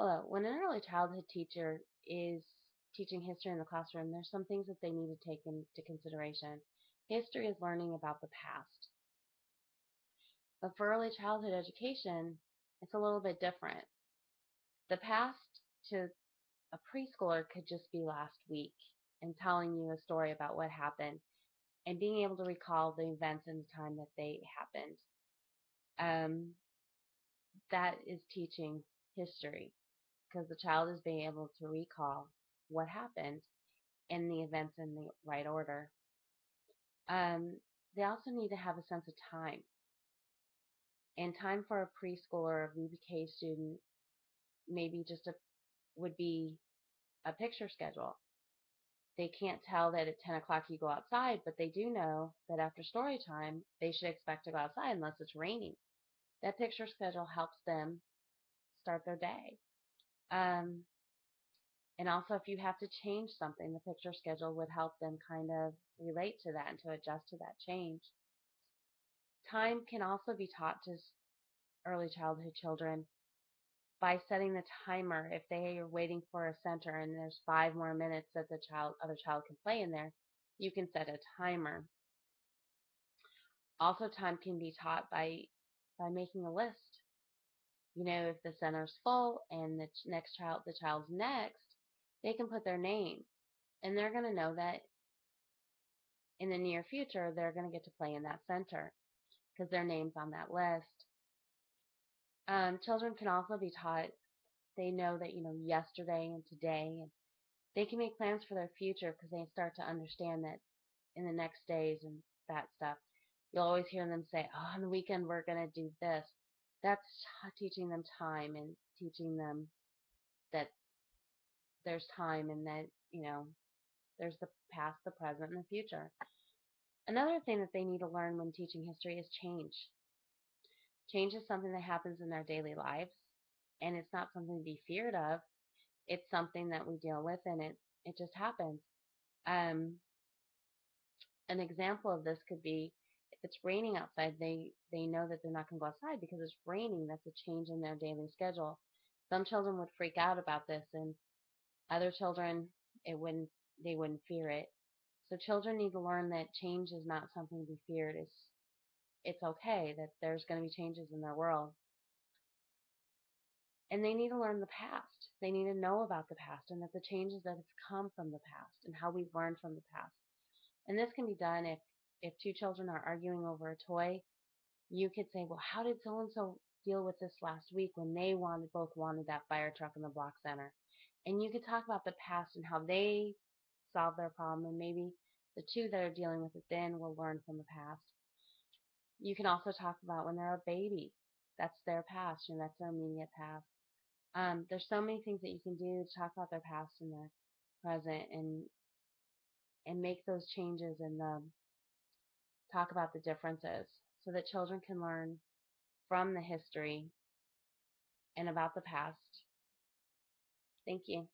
Hello. When an early childhood teacher is teaching history in the classroom, there's some things that they need to take into consideration. History is learning about the past. But for early childhood education, it's a little bit different. The past to a preschooler could just be last week and telling you a story about what happened and being able to recall the events and the time that they happened. Um, that is teaching history because the child is being able to recall what happened in the events in the right order. Um, they also need to have a sense of time. And time for a preschooler or a VBK student maybe just would be a picture schedule. They can't tell that at 10 o'clock you go outside, but they do know that after story time, they should expect to go outside unless it's raining. That picture schedule helps them start their day. Um, and also, if you have to change something, the picture schedule would help them kind of relate to that and to adjust to that change. Time can also be taught to early childhood children by setting the timer. If they are waiting for a center and there's 5 more minutes that the other child can play in there, you can set a timer. Also, time can be taught by making a list. You know, if the center's full and the child's next, they can put their name, and they're going to know that in the near future they're going to get to play in that center because their name's on that list. Children can also be taught. They know that yesterday and today, and they can make plans for their future because they start to understand that in the next days and that stuff. You'll always hear them say, "Oh, on the weekend we're going to do this." That's teaching them time and teaching them that there's time and that there's the past, the present, and the future. Another thing that they need to learn when teaching history is change. Change is something that happens in their daily lives, and it's not something to be feared of. It's something that we deal with, and it just happens. Um, an example of this could be if it's raining outside, they know that they're not going to go outside because it's raining. That's a change in their daily schedule. Some children would freak out about this, and other children it wouldn't they wouldn't fear it. So children need to learn that change is not something to be feared. It's okay that there's going to be changes in their world. And they need to learn the past. They need to know about the past and that the changes that have come from the past and how we've learned from the past. And this can be done if two children are arguing over a toy. You could say, well, how did so and so deal with this last week when they both wanted that fire truck in the block center? And you could talk about the past and how they solved their problem, and maybe the two that are dealing with it then will learn from the past. You can also talk about when they're a baby. That's their past, and that's their immediate past. There's so many things that you can do to talk about their past and their present, and make those changes and talk about the differences so that children can learn from the history and about the past. Thank you.